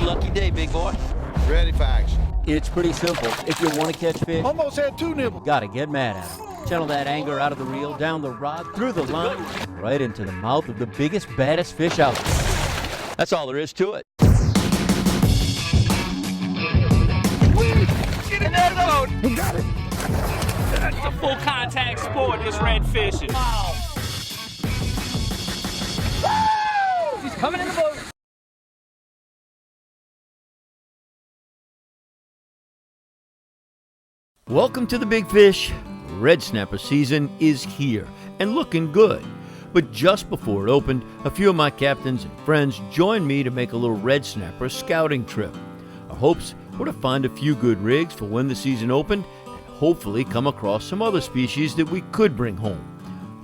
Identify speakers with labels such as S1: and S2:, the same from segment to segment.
S1: lucky day, big boy.
S2: Ready for action.
S3: It's pretty simple. If you want to catch fish,
S2: Almost had 2 nibbles.
S3: gotta get mad at them. Channel that anger out of the reel, down the rod, through the line, right into the mouth of the biggest, baddest fish out there.
S1: That's all there is to it.
S4: Get in there, boat.
S2: You got it.
S4: It's a full contact sport, this red fishing.
S3: Wow. He's coming in the boat. Welcome to the Big Fish. Red snapper season is here and looking good. But just before it opened, a few of my captains and friends joined me to make a little red snapper scouting trip. Our hopes were to find a few good rigs for when the season opened and hopefully come across some other species that we could bring home.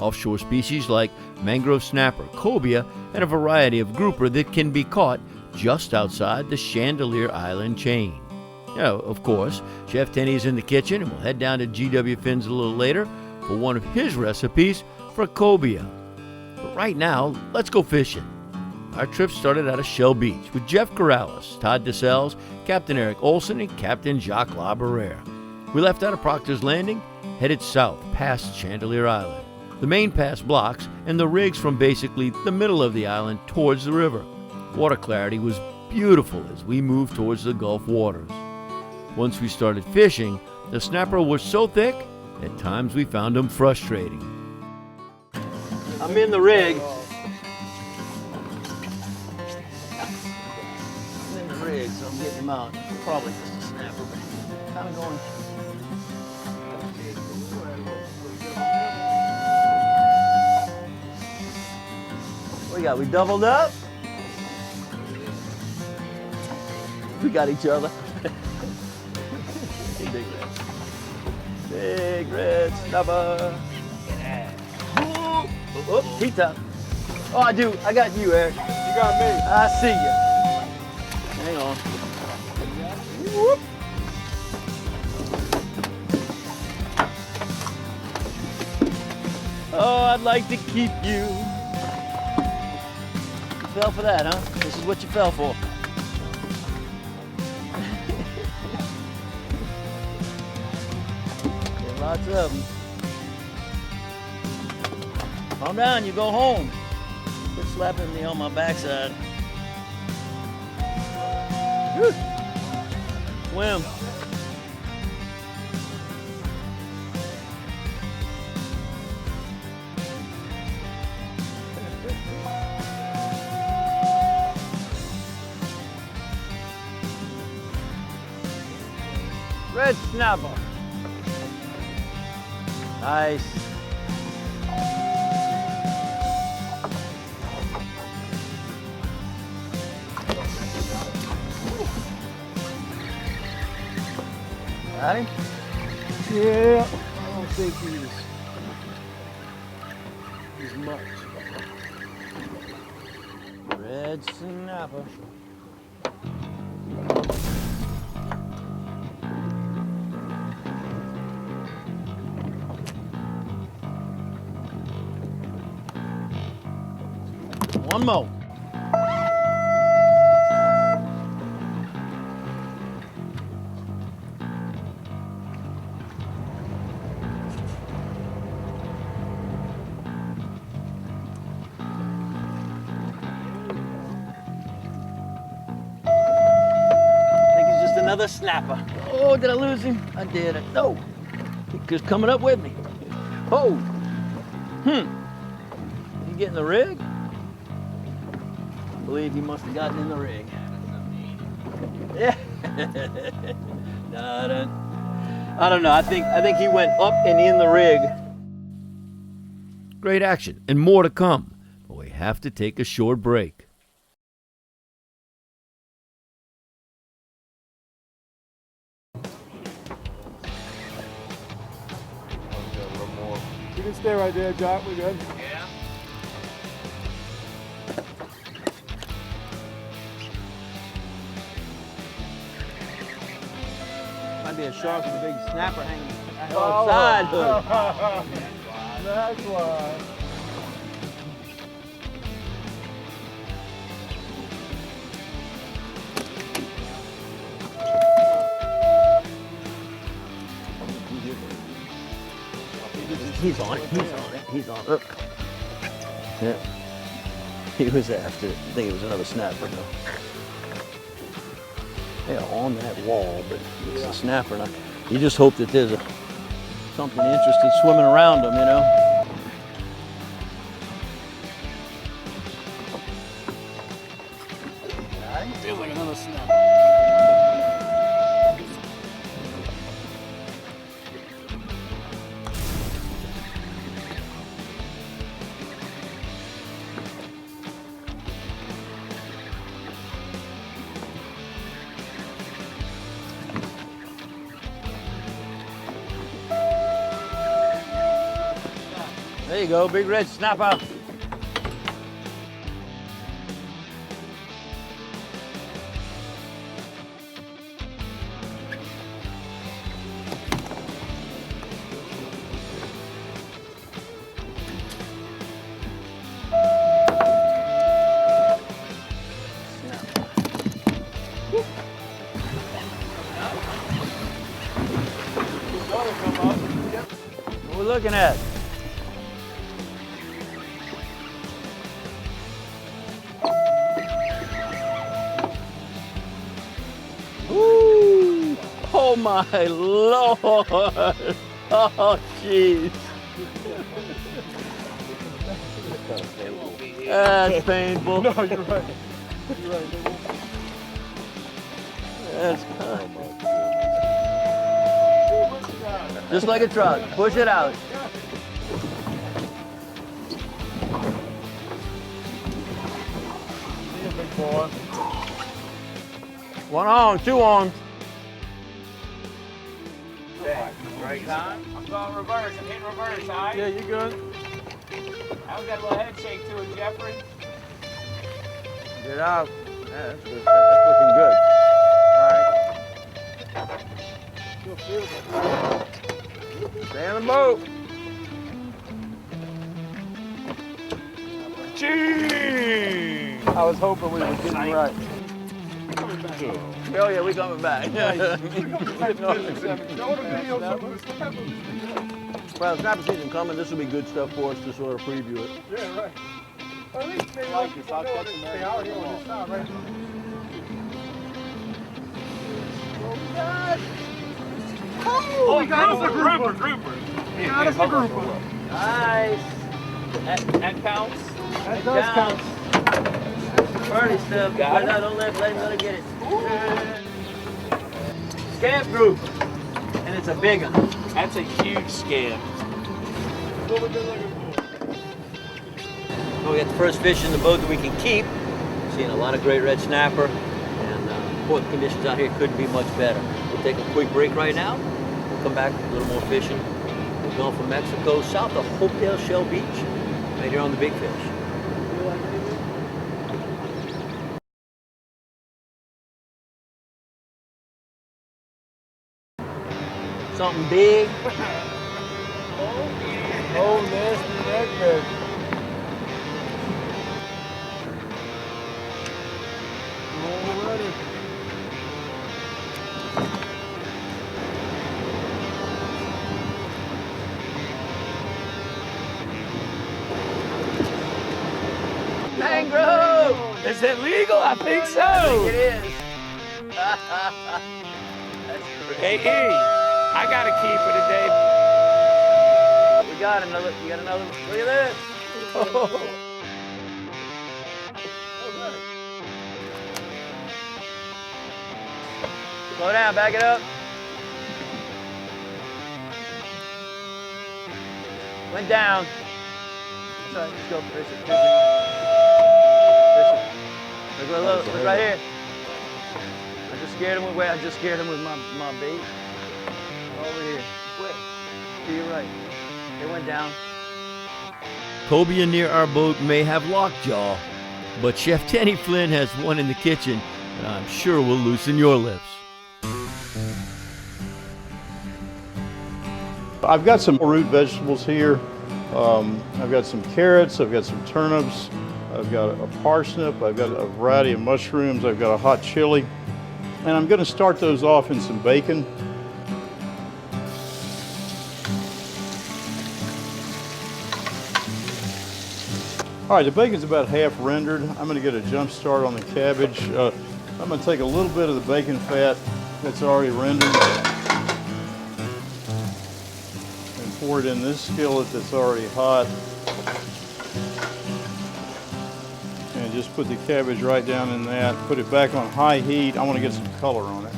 S3: Offshore species like mangrove snapper, cobia, and a variety of grouper that can be caught just outside the Chandeleur Island Chain. Now, of course, Chef Tenny's in the kitchen, and we'll head down to GW Finn's a little later for one of his recipes for cobia. But right now, let's go fishing. Our trip started out of Shell Beach with Jeff Corrales, Todd Desselles, Captain Eric Olsen, and Captain Jacques Laboureur. We left out of Proctor's Landing, headed south past Chandeleur Island. The main pass blocks and the rigs from basically the middle of the island towards the river. Water clarity was beautiful as we moved towards the Gulf waters. Once we started fishing, the snapper was so thick, at times we found them frustrating. I'm in the rig. I'm in the rig, so I'm getting him out. Probably just a snapper, but kind of going. What we got? We doubled up? We got each other. Big red. Big red snapper. Oh, T-top. Oh, I do. I got you, Eric.
S2: You got me.
S3: I see you. Hang on. Whoop. Oh, I'd like to keep you. You fell for that, huh? This is what you fell for. Lots of them. Calm down, you go home. Quit slapping me on my backside. Whew. Swim. Red snapper. Nice. Got him?
S2: Yeah. I don't think he's much.
S3: Red snapper. One more. Another snapper. Oh, did I lose him? I did. No. He was coming up with me. Oh. Did he get in the rig? I believe he must have gotten in the rig. Yeah. No, I don't know. I think he went up and in the rig. Great action and more to come. But we have to take a short break.
S2: You can stay right there, Jacques. We're good.
S4: Yeah.
S3: Might be a shark with a big snapper hanging outside hook.
S2: That's why.
S3: He's on it. He's on it. Yeah. He was after it. I think it was another snapper though. Yeah, on that wall, but it's a snapper. Now, you just hope that there's something interesting swimming around them, you know.
S4: Feels like another snap.
S3: There you go, big red snapper. What we're looking at? Ooh! Oh my Lord! Oh jeez! That's painful.
S2: No, you're right. You're right.
S3: That's just like a truck. Push it out.
S2: See you, big boy.
S3: One arm, two arms.
S4: Right on. I'm going reverse. I'm hitting reverse, all right?
S2: Yeah, you good?
S4: I've got a little head shake to it, Jeffrey.
S3: Get out. Yeah, that's good. That's looking good. All right.
S2: Still feel it.
S3: Stay on the boat.
S4: Gee!
S2: I was hoping we were getting right.
S3: Oh yeah, we coming back. Well, snapper season coming. This will be good stuff for us to sort of preview it.
S2: Yeah, right. At least they like this. I'll touch them there. Out here on this side, right?
S4: Oh, we got us a grouper.
S2: We got us a grouper.
S3: Nice.
S4: That counts.
S2: That does count.
S3: Party stuff.
S4: Got it.
S3: No, don't let him get it. Scamp group. And it's a big one.
S4: That's a huge scam.
S3: Well, we got the first fish in the boat that we can keep. Seeing a lot of great red snapper. And port conditions out here couldn't be much better. We'll take a quick break right now. We'll come back, a little more fishing. We're going from Mexico south of Hotel Shell Beach, right here on the Big Fish. Something big.
S2: Oh, nasty neckbed. Already.
S3: Mangrove!
S4: Is it legal? I think so.
S3: It is. That's great.
S4: Hey, E, I got a keeper today.
S3: We got another. You got another. Look at this. Oh. Slow down. Back it up. Went down. That's all right. Let's go. Fish it. Fish it. Fish it. Look right here. I just scared him with my bait. Over here. Quick. To your right. It went down. Cobia near our boat may have lockjaw, but Chef Tenny Flynn has one in the kitchen, and I'm sure will loosen your lips.
S1: I've got some root vegetables here. I've got some carrots, I've got some turnips, I've got a parsnip, I've got a variety of mushrooms, I've got a hot chili, and I'm going to start those off in some bacon. All right, the bacon's about half rendered. I'm gonna get a jump start on the cabbage. I'm gonna take a little bit of the bacon fat that's already rendered and pour it in this skillet that's already hot. And just put the cabbage right down in that. Put it back on high heat. I wanna get some color on it.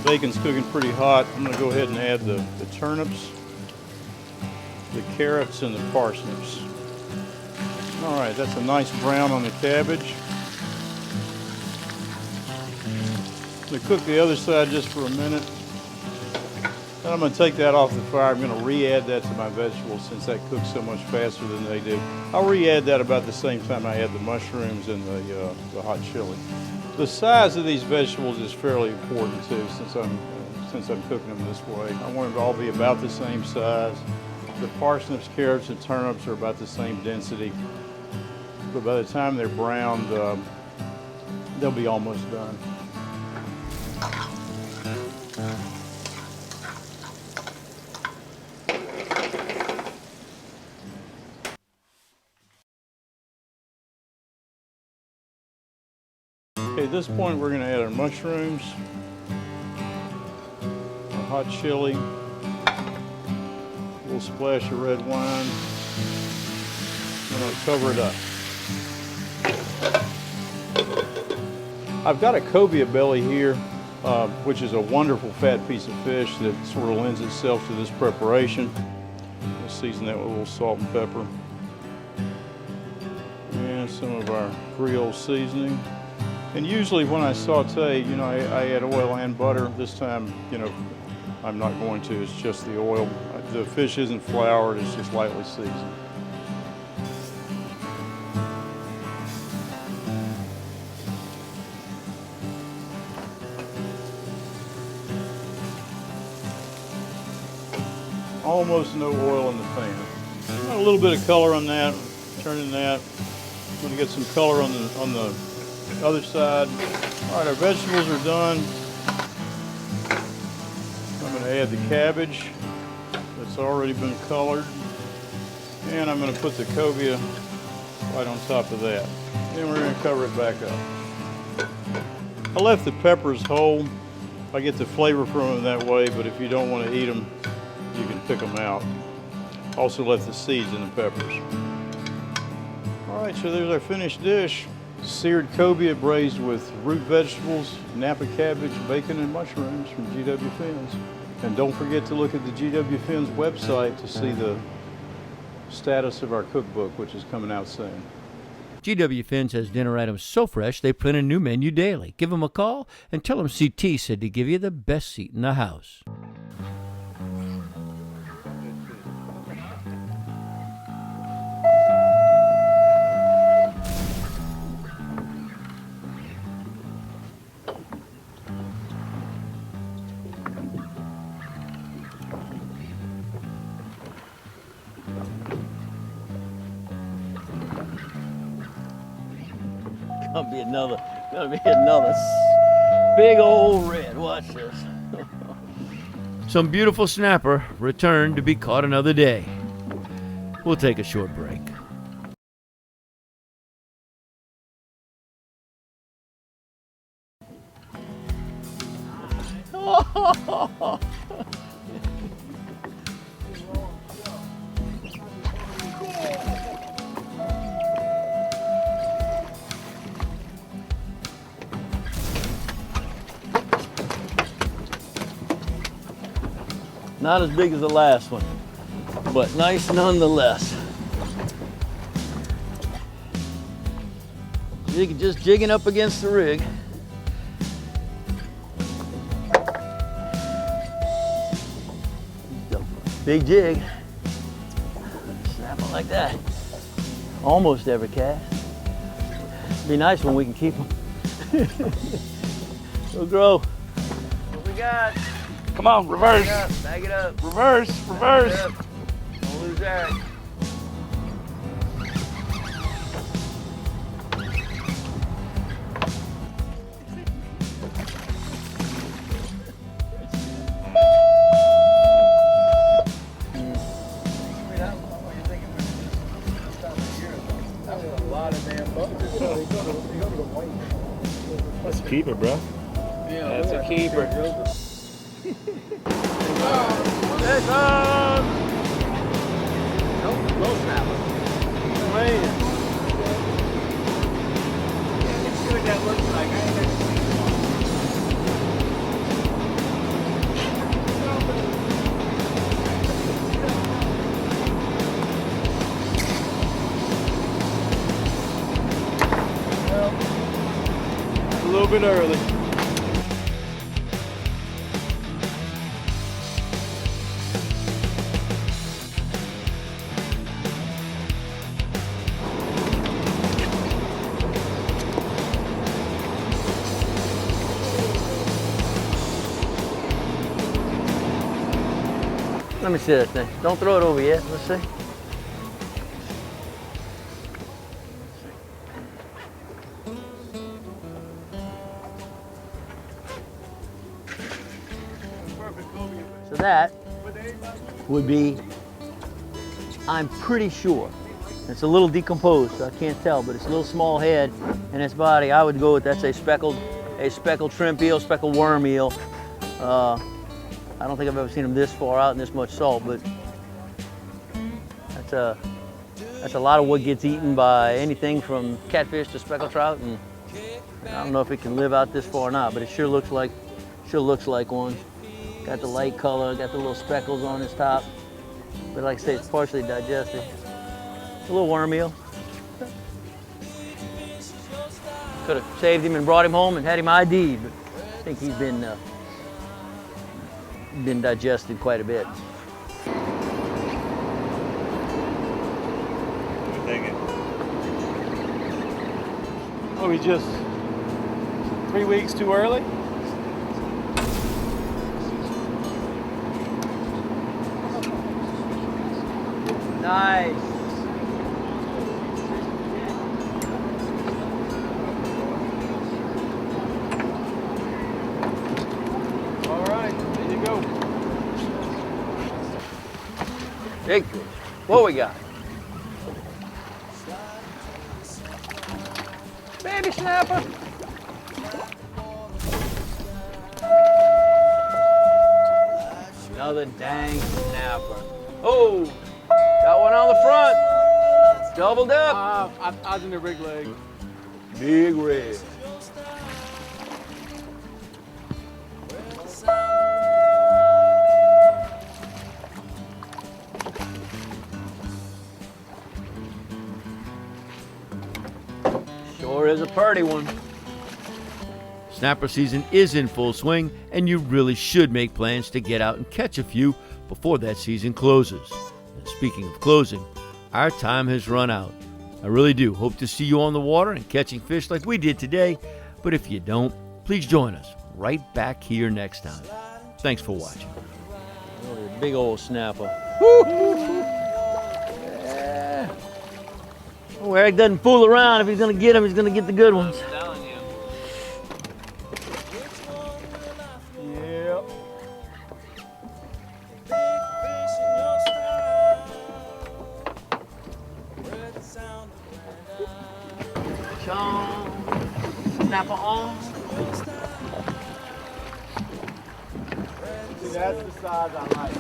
S1: Bacon's cooking pretty hot. I'm going to go ahead and add the turnips, the carrots, and the parsnips. All right, that's a nice brown on the cabbage. I'm going to cook the other side just for a minute. Then I'm going to take that off the fire. I'm going to re-add that to my vegetables since that cooks so much faster than they do. I'll re-add that about the same time I add the mushrooms and the hot chili. The size of these vegetables is fairly important too, since I'm cooking them this way. I want them to all be about the same size. The parsnips, carrots, and turnips are about the same density, but by the time they're browned, they'll be almost done. Okay, at this point we're going to add our mushrooms, our hot chili, a little splash of red wine, and I'll cover it up. I've got a cobia belly here, which is a wonderful fat piece of fish that sort of lends itself to this preparation. We'll season that with a little salt and pepper. And some of our Creole seasoning. And usually when I saute, you know, I add oil and butter. This time, you know, I'm not going to. It's just the oil. The fish isn't floured. It's just lightly seasoned. Almost no oil in the pan. A little bit of color on that. Turning that. I'm going to get some color on the other side. All right, our vegetables are done. I'm going to add the cabbage that's already been colored, and I'm going to put the cobia right on top of that. Then we're going to cover it back up. I left the peppers whole. I get the flavor from them that way, but if you don't want to eat them, you can pick them out. Also left the seeds in the peppers. All right, so there's our finished dish. Seared cobia braised with root vegetables, Napa cabbage, bacon, and mushrooms from GW Fins. And don't forget to look at the GW Fins website to see the status of our cookbook, which is coming out soon.
S3: GW Fins has dinner items so fresh they print a new menu daily. Give them a call and tell them CT said to give you the best seat in the house. Gonna be another big old red. Watch this. Some beautiful snapper returned to be caught another day. We'll take a short break. Not as big as the last one, but nice nonetheless. Just jigging up against the rig. Big jig. Snap it like that. Almost every cast. Be nice when we can keep them. Go grow. What we got?
S4: Come on, reverse.
S3: Bag it up.
S4: Reverse, reverse.
S3: Don't lose that.
S2: lot of damn bugs. So they go to the white.
S5: That's a keeper, bro.
S4: Yeah, that's a keeper.
S2: Low snapper.
S4: Man. Let's see what that looks like. I ain't never seen one.
S5: A little bit early.
S3: Let me see that thing. Don't throw it over yet. Let's see. So that would be, I'm pretty sure, it's a little decomposed, so I can't tell, but it's a little small head, and its body, I would go with, that's a speckled shrimp eel, speckled worm eel. I don't think I've ever seen them this far out and this much salt, but that's a lot of what gets eaten by anything from catfish to speckled trout, and I don't know if it can live out this far or not, but it sure looks like one. Got the light color, got the little speckles on its top, but like I say, it's partially digested. It's a little worm eel. Could have saved him and brought him home and had him ID'd, but I think he's been digested quite a bit.
S5: Oh, we just 3 weeks too early?
S3: Nice.
S5: All right, there you go.
S3: Big fish. What we got? Baby snapper. Another dang snapper. Oh, got one on the front. Doubled up.
S5: I was in the rig leg.
S3: Big red. Sure is a pretty one. Snapper season is in full swing, and you really should make plans to get out and catch a few before that season closes. And speaking of closing, our time has run out. I really do hope to see you on the water and catching fish like we did today, but if you don't, please join us right back here next time. Thanks for watching. Oh, big old snapper. Yeah. Oh, Eric doesn't fool around. If he's going to get them, he's going to get the good ones.
S4: I'm telling you.
S5: Yep.
S3: Snapper on.
S2: See, that's the size I like.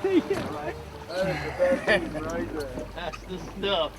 S3: Yeah.
S2: That is the best thing right there.
S3: That's the stuff.